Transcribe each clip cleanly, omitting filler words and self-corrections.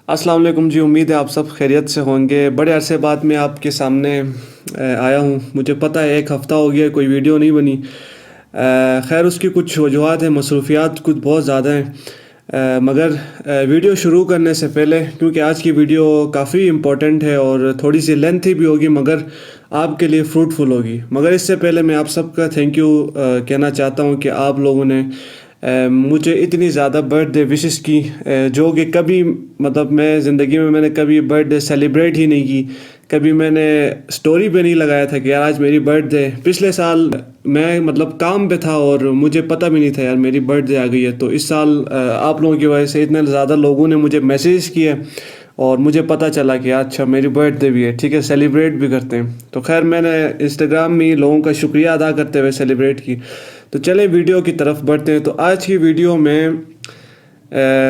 अस्सलाम वालेकुम जी। उम्मीद है आप सब खैरियत से होंगे। बड़े अरसे बाद मैं आपके सामने आया हूँ। मुझे पता है एक हफ़्ता हो गया कोई वीडियो नहीं बनी। खैर उसकी कुछ वजूहत है, मसरूफियात कुछ बहुत ज़्यादा हैं। मगर वीडियो शुरू करने से पहले, क्योंकि आज की वीडियो काफ़ी इम्पोर्टेंट है और थोड़ी सी लेंथी भी होगी मगर आपके लिए फ्रूटफुल होगी। मगर इससे पहले मैं आप सबका थैंक यू कहना चाहता हूँ कि आप लोगों ने मुझे इतनी ज़्यादा बर्थडे विशेस की, जो कि कभी मतलब मैं ज़िंदगी में मैंने कभी बर्थडे सेलिब्रेट ही नहीं की। कभी मैंने स्टोरी पे नहीं लगाया था कि यार आज मेरी बर्थडे। पिछले साल मैं मतलब काम पे था और मुझे पता भी नहीं था यार मेरी बर्थडे आ गई है। तो इस साल आप लोगों की वजह से इतने ज़्यादा लोगों ने मुझे मैसेज किए और मुझे पता चला कि अच्छा मेरी बर्थडे भी है, ठीक है, सेलिब्रेट भी करते हैं। तो खैर मैंने इंस्टाग्राम में लोगों का शुक्रिया अदा करते हुए सेलिब्रेट की। तो चले वीडियो की तरफ बढ़ते हैं। तो आज की वीडियो में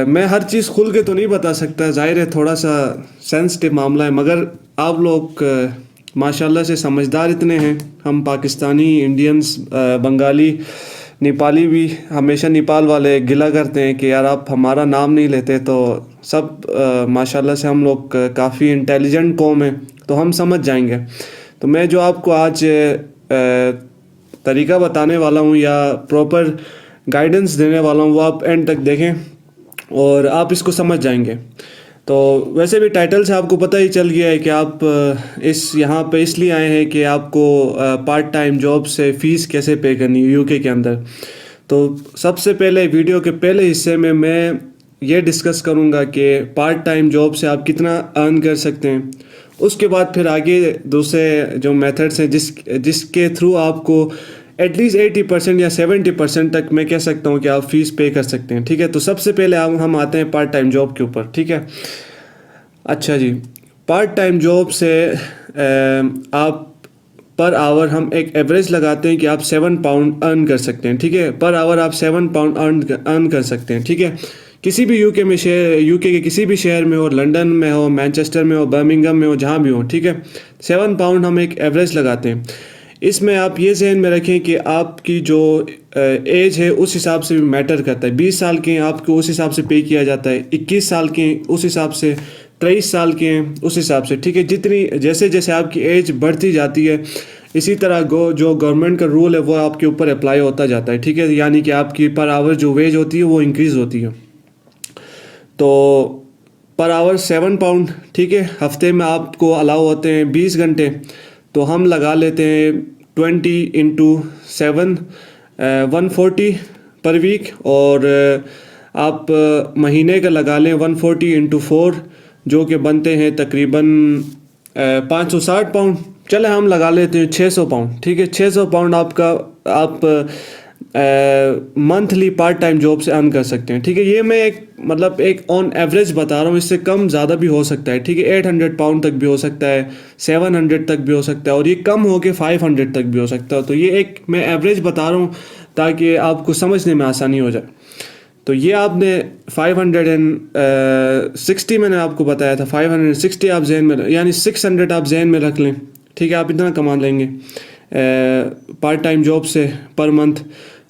मैं हर चीज़ खुल के तो नहीं बता सकता, जाहिर है थोड़ा सा सेंसिटिव मामला है। मगर आप लोग माशाल्लाह से समझदार इतने हैं। हम पाकिस्तानी, इंडियंस, बंगाली, नेपाली भी हमेशा नेपाल वाले गिला करते हैं कि यार आप हमारा नाम नहीं लेते। तो सब माशाल्लाह से हम लोग काफ़ी इंटेलिजेंट कौम है, तो हम समझ जाएंगे। तो मैं जो आपको आज तरीका बताने वाला हूँ या प्रॉपर गाइडेंस देने वाला हूँ वो आप एंड तक देखें और आप इसको समझ जाएंगे। तो वैसे भी टाइटल से आपको पता ही चल गया है कि आप इस यहाँ पे इसलिए आए हैं कि आपको पार्ट टाइम जॉब से फ़ीस कैसे पे करनी है यूके के अंदर। तो सबसे पहले वीडियो के पहले हिस्से में मैं ये डिस्कस करूँगा कि पार्ट टाइम जॉब से आप कितना अर्न कर सकते हैं। उसके बाद फिर आगे दूसरे जो मेथड्स हैं जिसके थ्रू आपको एटलीस्ट 80% या 70% तक मैं कह सकता हूँ कि आप फीस पे कर सकते हैं, ठीक है। तो सबसे पहले हम आते हैं पार्ट टाइम जॉब के ऊपर, ठीक है। अच्छा जी, पार्ट टाइम जॉब से आप पर आवर हम एक एवरेज लगाते हैं कि आप 7 पाउंड अर्न कर सकते हैं, ठीक है। पर आवर आप 7 पाउंड अर्न कर सकते हैं, ठीक है। किसी भी यूके के किसी भी शहर में हो, लंदन में हो, मैनचेस्टर में हो, बर्मिंघम में हो, जहाँ भी हो, ठीक है। 7 पाउंड हम एक एवरेज लगाते हैं। इसमें आप ये जहन में रखें कि आपकी जो एज है उस हिसाब से भी मैटर करता है। 20 साल के हैं आपको उस हिसाब से पे किया जाता है, 21 साल के हैं उस हिसाब से, 23 साल के हैं उस हिसाब से, ठीक है। जितनी जैसे जैसे आपकी एज बढ़ती जाती है इसी तरह जो गवर्नमेंट का रूल है वो आपके ऊपर अप्लाई होता जाता है, ठीक है। यानी कि आपकी पर आवर जो वेज होती है वो इंक्रीज़ होती है। तो पर आवर 7 पाउंड, ठीक है। हफ्ते में आपको अलाउ होते हैं 20 घंटे, तो हम लगा लेते हैं 20 × 7 140 पर वीक। और आप महीने का लगा लें 140 × 4 जो कि बनते हैं तकरीबन 560 पाउंड। चले हम लगा लेते हैं 600 पाउंड, ठीक है। 600 पाउंड आप मंथली पार्ट टाइम जॉब से अर्न कर सकते हैं, ठीक है। ये मैं एक ऑन एवरेज बता रहा हूँ, इससे कम ज़्यादा भी हो सकता है, ठीक है। 800 पाउंड तक भी हो सकता है, 700 तक भी हो सकता है और ये कम हो के 500 तक भी हो सकता है। तो ये एक मैं एवरेज बता रहा हूँ ताकि आपको समझने में आसानी हो जाए। तो ये आपने 560 मैंने आपको बताया था, 560 आप जहन में यानी 600 आप जहन में रख लें, ठीक है। आप इतना कमा लेंगे पार्ट टाइम जॉब से पर मंथ।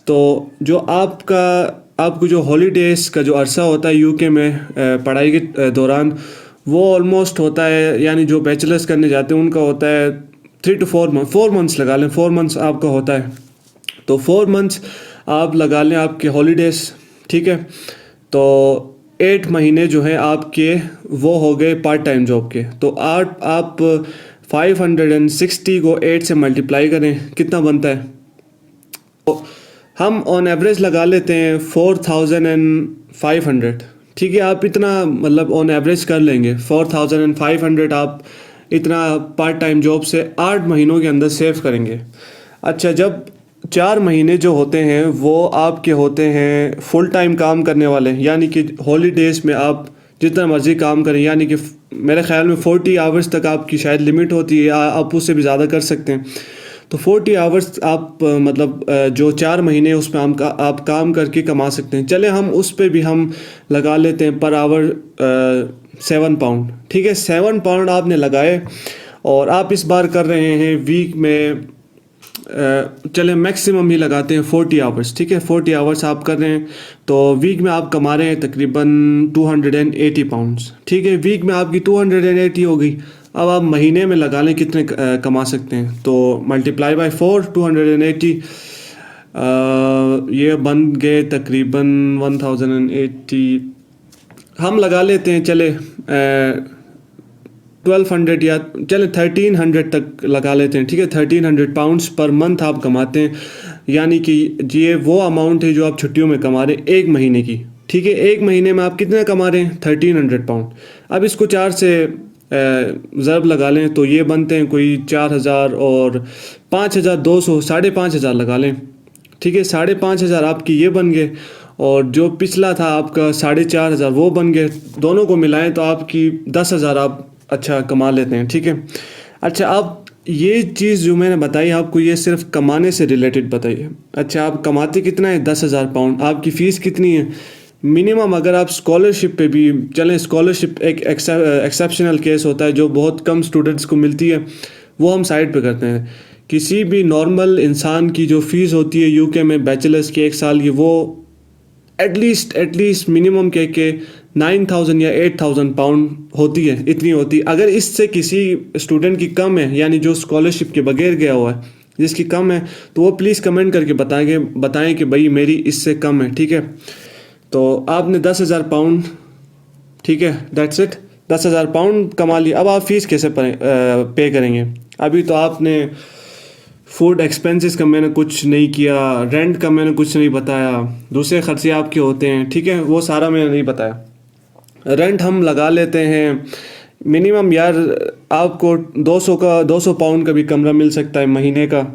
तो जो आपको जो हॉलीडेज़ का जो अरसा होता है यूके में पढ़ाई के दौरान, वो ऑलमोस्ट होता है, यानी जो बैचलर्स करने जाते हैं उनका होता है 3 to 4 मंथ्स लगा लें, 4 मंथ्स आपका होता है। तो 4 मंथ्स आप लगा लें आपके हॉलीडेज़, ठीक है। तो 8 महीने जो है आपके वो हो गए पार्ट टाइम जॉब के। तो आप 560 को 8 से मल्टीप्लाई करें, कितना बनता है। तो हम ऑन एवरेज लगा लेते हैं 4500, ठीक है। आप इतना मतलब ऑन एवरेज कर लेंगे 4500 आप इतना पार्ट टाइम जॉब से 8 महीनों के अंदर सेव करेंगे। अच्छा, जब 4 महीने जो होते हैं वो आपके होते हैं फुल टाइम काम करने वाले, यानी कि हॉलीडेज़ में आप जितना मर्ज़ी काम करें, यानी कि मेरे ख्याल में 40 आवर्स तक आपकी शायद लिमिट होती है, या आप उससे भी ज़्यादा कर सकते हैं। तो 40 आवर्स आप जो 4 महीने उसमें आप काम करके कमा सकते हैं। चले हम उस पर भी हम लगा लेते हैं पर आवर 7 पाउंड, ठीक है। 7 पाउंड आपने लगाए और आप इस बार कर रहे हैं वीक में चले मैक्सिमम ही लगाते हैं 40 आवर्स, ठीक है। 40 आवर्स आप कर रहे हैं तो वीक में आप कमा रहे हैं तकरीबन 280 पाउंड्स, ठीक है। वीक में आपकी 280 हो गई। अब आप महीने में लगा लें कितने कमा सकते हैं, तो मल्टीप्लाई बाय 4, 280, ये बन गए तकरीबन 1080। हम लगा लेते हैं चले 1200 या चले 1300 तक लगा लेते हैं, ठीक है। 1300 पाउंड्स पर मंथ आप कमाते हैं, यानी कि ये वो अमाउंट है जो आप छुट्टियों में कमा रहे हैं एक महीने की, ठीक है। एक महीने में आप कितना कमा रहे हैं? 1300 पाउंड। अब इसको 4 से ज़रब लगा लें तो ये बनते हैं कोई 4000 और 5200, 5500 लगा लें, ठीक है। 5500 आपकी ये बन गए और जो पिछला था आपका 4500 वो बन गए। दोनों को मिलाएं तो आपकी 10,000 आप अच्छा कमा लेते हैं, ठीक है। अच्छा, आप ये चीज़ जो मैंने बताई आपको, ये सिर्फ कमाने से रिलेटेड बताइए। अच्छा, आप कमाते कितना है? 10,000 पाउंड। आपकी फ़ीस कितनी है? मिनिमम अगर आप स्कॉलरशिप पे भी चलें, स्कॉलरशिप एक एक्सेप्शनल केस होता है जो बहुत कम स्टूडेंट्स को मिलती है, वो हम साइड पे करते हैं। किसी भी नॉर्मल इंसान की जो फ़ीस होती है यूके में बैचलर्स की 1 साल की, वो एटलीस्ट मिनिमम के 9,000 या 8,000 पाउंड होती है, इतनी होती है। अगर इससे किसी स्टूडेंट की कम है, यानी जो स्कॉलरशिप के बगैर गया हुआ है, जिसकी कम है, तो वो प्लीज़ कमेंट करके बताएं कि भाई मेरी इससे कम है, ठीक है। तो आपने 10,000 पाउंड, ठीक है, दैट्स इट, 10,000 पाउंड कमा लिया। अब आप फ़ीस कैसे पे करेंगे? अभी तो आपने फूड एक्सपेंसेस का मैंने कुछ नहीं किया, रेंट का मैंने कुछ नहीं बताया, दूसरे खर्चे आपके होते हैं, ठीक है, वो सारा मैंने नहीं बताया। रेंट हम लगा लेते हैं मिनिमम, यार आपको 200 पाउंड का भी कमरा मिल सकता है महीने का,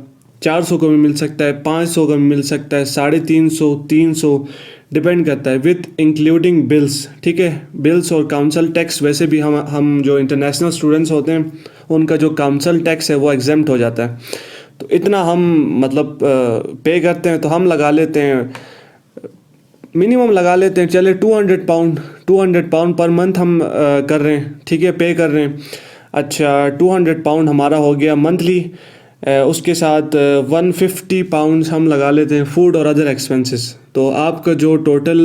400 का भी मिल सकता है, 500 का भी मिल सकता है, 350, 300 डिपेंड करता है, विथ इंक्लूडिंग बिल्स, ठीक है। बिल्स और काउंसिल टैक्स, वैसे भी हम जो इंटरनेशनल स्टूडेंट्स होते हैं उनका जो काउंसिल टैक्स है वो एग्जेम्प्ट हो जाता है। तो इतना हम मतलब पे करते हैं। तो हम लगा लेते हैं, मिनिमम लगा लेते हैं चले 200 पाउंड पर मंथ हम कर रहे हैं, ठीक है, पे कर रहे हैं। अच्छा, 200 पाउंड हमारा हो गया मंथली। उसके साथ 150 पाउंड हम लगा लेते हैं फूड और अदर एक्सपेंसेस। तो आपका जो टोटल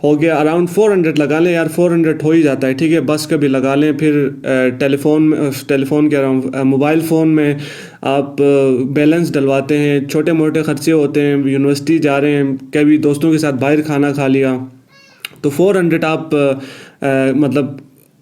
हो गया अराउंड 400 लगा लें यार, 400 हो ही जाता है, ठीक है। बस का भी लगा लें, फिर टेलीफोन कह रहा हूँ, मोबाइल फ़ोन में आप बैलेंस डलवाते हैं, छोटे मोटे खर्चे होते हैं, यूनिवर्सिटी जा रहे हैं, कभी दोस्तों के साथ बाहर खाना खा लिया, तो 400 आप मतलब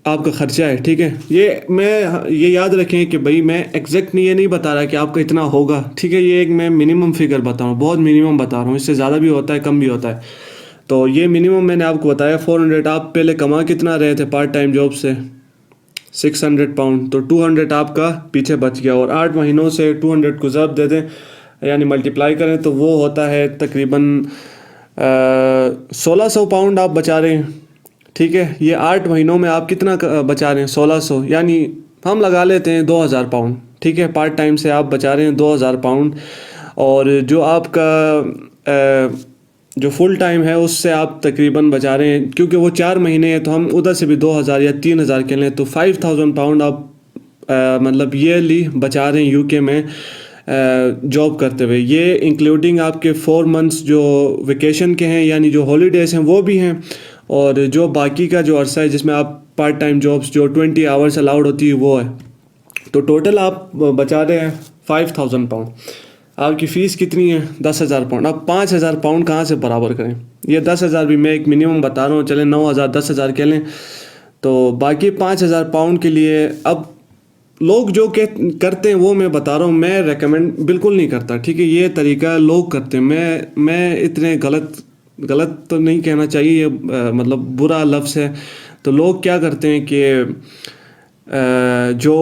आपका ख़र्चा है, ठीक है। ये याद रखें कि भाई मैं एग्जैक्ट ये नहीं बता रहा कि आपका इतना होगा, ठीक है। ये एक मैं मिनिमम फिगर बता रहा हूँ, बहुत मिनिमम बता रहा हूँ, इससे ज़्यादा भी होता है, कम भी होता है। तो ये मिनिमम मैंने आपको बताया 400। आप पहले कमा कितना रहे थे पार्ट टाइम जॉब से? 600 पाउंड। तो 200 आपका पीछे बच गया, और 8 महीनों से 200 को ज़रब दे दें, यानी मल्टीप्लाई करें, तो वो होता है तकरीबन 1600 पाउंड आप बचा रहे हैं, ठीक है। ये 8 महीनों में आप कितना बचा रहे हैं? 1600, यानी हम लगा लेते हैं 2000 पाउंड, ठीक है। पार्ट टाइम से आप बचा रहे हैं 2000 पाउंड, और जो आपका जो फुल टाइम है उससे आप तकरीबन बचा रहे हैं, क्योंकि वो 4 महीने हैं, तो हम उधर से भी 2000 या 3000 के लें, तो 5000 पाउंड आप मतलब ईयरली बचा रहे हैं यूके में जॉब करते हुए। ये इंक्लूडिंग आपके 4 मंथ्स जो वेकेशन के हैं, यानी जो हॉलीडेज़ हैं वो भी हैं, और जो बाकी का जो अरसा है जिसमें आप पार्ट टाइम जॉब्स जो 20 आवर्स अलाउड होती है वो है। तो टोटल आप बचा रहे हैं 5000 पाउंड। आपकी फ़ीस कितनी है? 10,000 पाउंड। अब 5,000 पाउंड कहाँ से बराबर करें? ये 10,000 भी मैं एक मिनिमम बता रहा हूँ, चलें 9,000 10,000 के लें, तो बाकी 5,000 पाउंड के लिए अब लोग जो करते हैं वो मैं बता रहा हूँ, मैं रेकमेंड बिल्कुल नहीं करता, ठीक है। ये तरीका लोग करते हैं, मैं इतने गलत तो नहीं कहना चाहिए, ये मतलब बुरा लफ्ज़ है। तो लोग क्या करते हैं कि जो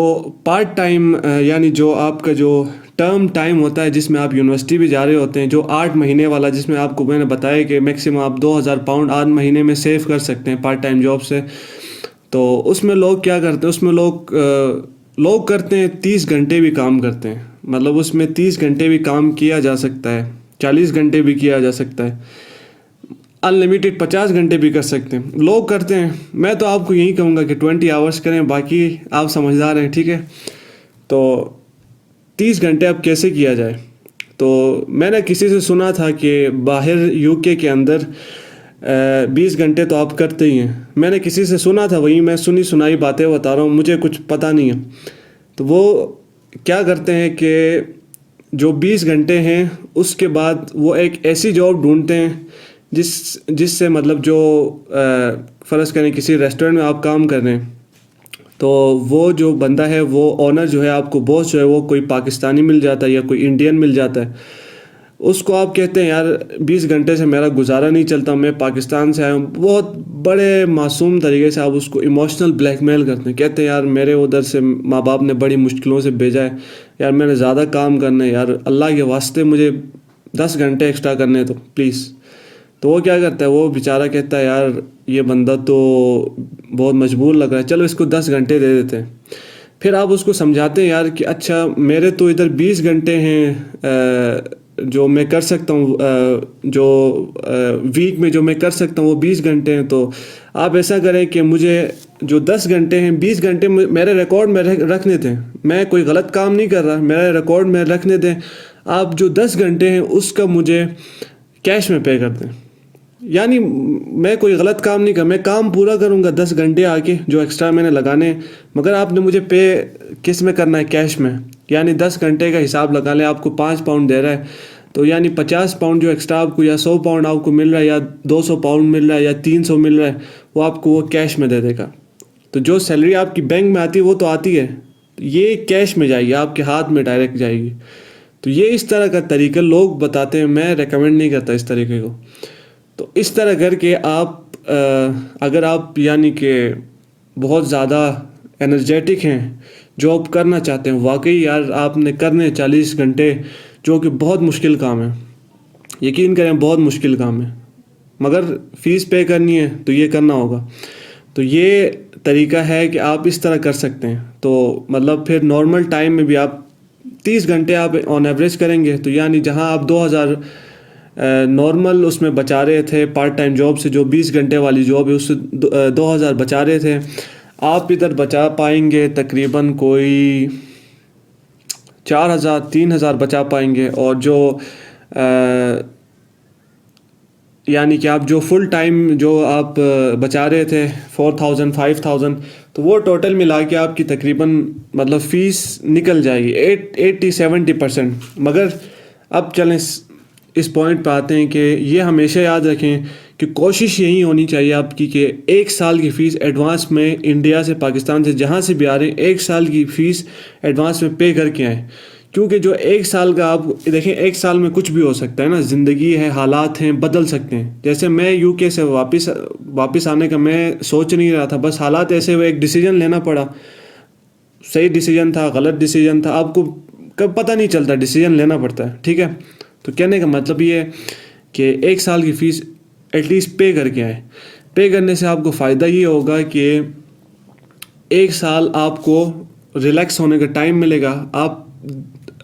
पार्ट टाइम यानी जो आपका जो टर्म टाइम होता है जिसमें आप यूनिवर्सिटी भी जा रहे होते हैं, जो 8 महीने वाला, जिसमें आपको मैंने बताया कि मैक्सिमम आप 2000 पाउंड 8 महीने में सेव कर सकते हैं पार्ट टाइम जॉब से। तो उसमें लोग क्या करते हैं, उसमें लोग करते हैं 30 घंटे भी काम करते हैं, मतलब उसमें 30 घंटे भी काम किया जा सकता है, 40 घंटे भी किया जा सकता है, अनलिमिटेड 50 घंटे भी कर सकते हैं, लोग करते हैं। मैं तो आपको यही कहूँगा कि 20 आवर्स करें, बाकी आप समझदार हैं, ठीक है। तो 30 घंटे अब कैसे किया जाए। तो मैंने किसी से सुना था कि बाहर यूके के अंदर 20 घंटे तो आप करते ही हैं। मैंने किसी से सुना था, वही मैं सुनी सुनाई बातें बता रहा हूँ, मुझे कुछ पता नहीं है। तो वो क्या करते हैं कि जो 20 घंटे हैं उसके बाद वो एक ऐसी जॉब ढूंढते हैं जिससे मतलब जो फ़र्ज़ करें किसी रेस्टोरेंट में आप काम कर रहे हैं, तो वो जो बंदा है, वो ऑनर जो है, आपको बॉस जो है, वो कोई पाकिस्तानी मिल जाता है या कोई इंडियन मिल जाता है। उसको आप कहते हैं यार 20 घंटे से मेरा गुजारा नहीं चलता, मैं पाकिस्तान से आया हूँ। बहुत बड़े मासूम तरीके से आप उसको इमोशनल ब्लैकमेल करते हैं, कहते हैं यार मेरे उधर से माँ बाप ने बड़ी मुश्किलों से भेजा है, यार मैंने ज़्यादा काम करना है, यार अल्लाह के वास्ते मुझे 10 घंटे एक्स्ट्रा करने तो प्लीज़। तो वो क्या करता है, वो बेचारा कहता है यार ये बंदा तो बहुत मजबूर लग रहा है, चलो इसको 10 घंटे दे देते हैं। फिर आप उसको समझाते हैं यार कि अच्छा मेरे तो इधर 20 घंटे हैं जो मैं कर सकता हूँ, जो वीक में जो मैं कर सकता हूँ वो 20 घंटे हैं। तो आप ऐसा करें कि मुझे जो 10 घंटे हैं, 20 घंटे मेरे रिकॉर्ड में रखने दें। मैं कोई गलत काम नहीं कर रहा, मेरे रिकॉर्ड में रखने दें। आप जो 10 घंटे हैं उसका मुझे कैश में पे कर दें। यानी मैं कोई गलत काम नहीं कर, मैं काम पूरा करूँगा 10 घंटे आके जो एक्स्ट्रा मैंने लगाने हैं, मगर आपने मुझे पे किस में करना है, कैश में। यानी 10 घंटे का हिसाब लगा लें, आपको 5 पाउंड दे रहा है, तो यानी 50 पाउंड जो एक्स्ट्रा आपको, या 100 पाउंड आपको मिल रहा है, या 200 पाउंड मिल रहा है, या 300 मिल रहा है, वो आपको वो कैश में दे देगा। तो जो सैलरी आपकी बैंक में आती है वो तो आती है, ये कैश में जाएगी, आपके हाथ में डायरेक्ट जाएगी। तो ये इस तरह का तरीका लोग बताते हैं, मैं रेकमेंड नहीं करता इस तरीके को। तो इस तरह करके आप अगर आप यानी कि बहुत ज़्यादा एनर्जेटिक हैं, जॉब करना चाहते हैं वाकई, यार आपने करने 40 घंटे, जो कि बहुत मुश्किल काम है, यकीन करें बहुत मुश्किल काम है, मगर फ़ीस पे करनी है तो ये करना होगा। तो ये तरीका है कि आप इस तरह कर सकते हैं। तो मतलब फिर नॉर्मल टाइम में भी आप 30 घंटे आप ऑन एवरेज करेंगे, तो यानी जहां आप 2000 नॉर्मल उसमें बचा रहे थे पार्ट टाइम जॉब से, जो 20 घंटे वाली जॉब है उससे 2000 बचा रहे थे, आप इधर बचा पाएंगे तकरीबन कोई 4000 3000 बचा पाएंगे। और जो यानी कि आप जो फुल टाइम जो आप बचा रहे थे 4000 5000, तो वो टोटल मिला के आपकी तकरीबन मतलब फ़ीस निकल जाएगी 80-70%। मगर अब चलें इस पॉइंट पे आते हैं कि ये हमेशा याद रखें कि कोशिश यही होनी चाहिए आपकी कि 1 साल की फ़ीस एडवांस में, इंडिया से पाकिस्तान से जहाँ से भी आ रहे हैं, 1 साल की फ़ीस एडवांस में पे करके आएँ। क्योंकि जो 1 साल का, आप देखें 1 साल में कुछ भी हो सकता है ना, ज़िंदगी है, हालात हैं, बदल सकते हैं। जैसे मैं यूके से वापस आने का मैं सोच नहीं रहा था, बस हालात ऐसे हुए, एक डिसीजन लेना पड़ा। सही डिसीजन था, गलत डिसीजन था, आपको कब पता नहीं चलता, डिसीजन लेना पड़ता है, ठीक है। तो कहने का मतलब ये है कि 1 साल की फ़ीस एटलीस्ट पे करके आए। पे करने से आपको फ़ायदा ये होगा कि 1 साल आपको रिलैक्स होने का टाइम मिलेगा, आप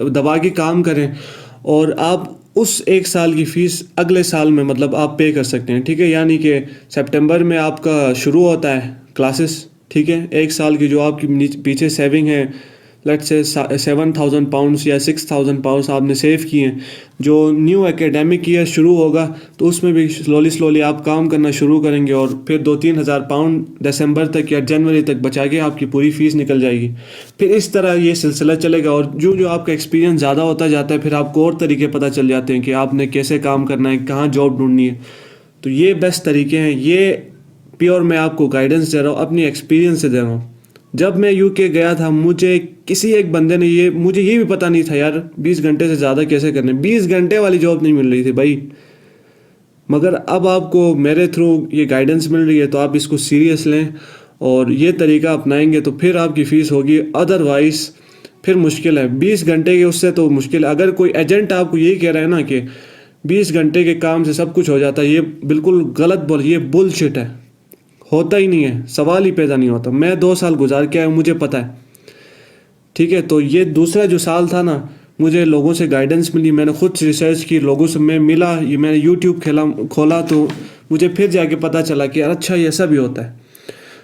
दबा के काम करें, और आप उस 1 साल की फ़ीस अगले साल में मतलब आप पे कर सकते हैं, ठीक है। यानी कि सितंबर में आपका शुरू होता है क्लासेस, ठीक है। 1 साल की जो आपकी पीछे सेविंग है, लेट्स से 7000 पाउंड्स या 6000 पाउंड्स आपने सेव किए हैं, जो न्यू एकेडमिक ईयर शुरू होगा तो उसमें भी स्लोली आप काम करना शुरू करेंगे, और फिर 2-3 हज़ार पाउंड दिसंबर तक या जनवरी तक बचा के आपकी पूरी फ़ीस निकल जाएगी। फिर इस तरह ये सिलसिला चलेगा, और जो आपका एक्सपीरियंस ज़्यादा होता जाता है, फिर आपको और तरीके पता चल जाते हैं कि आपने कैसे काम करना है, कहाँ जॉब ढूंढनी है। तो ये बेस्ट तरीके हैं, ये प्योर मैं आपको गाइडेंस दे रहा हूँ, अपनी एक्सपीरियंस से दे रहा हूँ। जब मैं यूके गया था, मुझे किसी एक बंदे ने मुझे ये भी पता नहीं था यार 20 घंटे से ज़्यादा कैसे करने, 20 घंटे वाली जॉब नहीं मिल रही थी भाई। मगर अब आपको मेरे थ्रू ये गाइडेंस मिल रही है, तो आप इसको सीरियस लें और ये तरीका अपनाएंगे तो फिर आपकी फ़ीस होगी, अदरवाइज़ फिर मुश्किल है। 20 घंटे के उससे तो मुश्किल है। अगर कोई एजेंट आपको यही कह रहा है ना कि 20 घंटे के काम से सब कुछ हो जाता है, ये बिल्कुल गलत ये बुलशिट है, होता ही नहीं है, सवाल ही पैदा नहीं होता। मैं 2 साल गुजार के आया, मुझे पता है, ठीक है। तो ये दूसरा जो साल था ना, मुझे लोगों से गाइडेंस मिली, मैंने खुद रिसर्च की, लोगों से मैं मिला, ये मैंने यूट्यूब खोला तो मुझे फिर जाके पता चला कि यार अच्छा ये ऐसा भी होता है।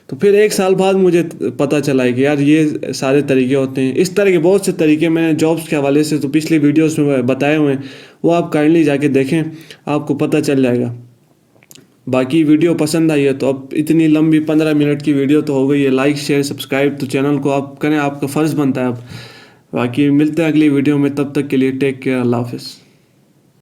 तो फिर 1 साल बाद मुझे पता चला है कि यार ये सारे तरीके होते हैं। इस तरह के बहुत से तरीके मैंने जॉब्स के हवाले से तो पिछली वीडियोस में बताए हुए हैं, वो आप काइंडली जाके देखें, आपको पता चल जाएगा। बाकी वीडियो पसंद आई है तो अब इतनी लंबी 15 मिनट की वीडियो तो हो गई है, लाइक शेयर सब्सक्राइब तो चैनल को आप करें, आपका फ़र्ज़ बनता है अब। बाकी मिलते हैं अगली वीडियो में, तब तक के लिए टेक केयर, अल्लाह हाफ़िज़।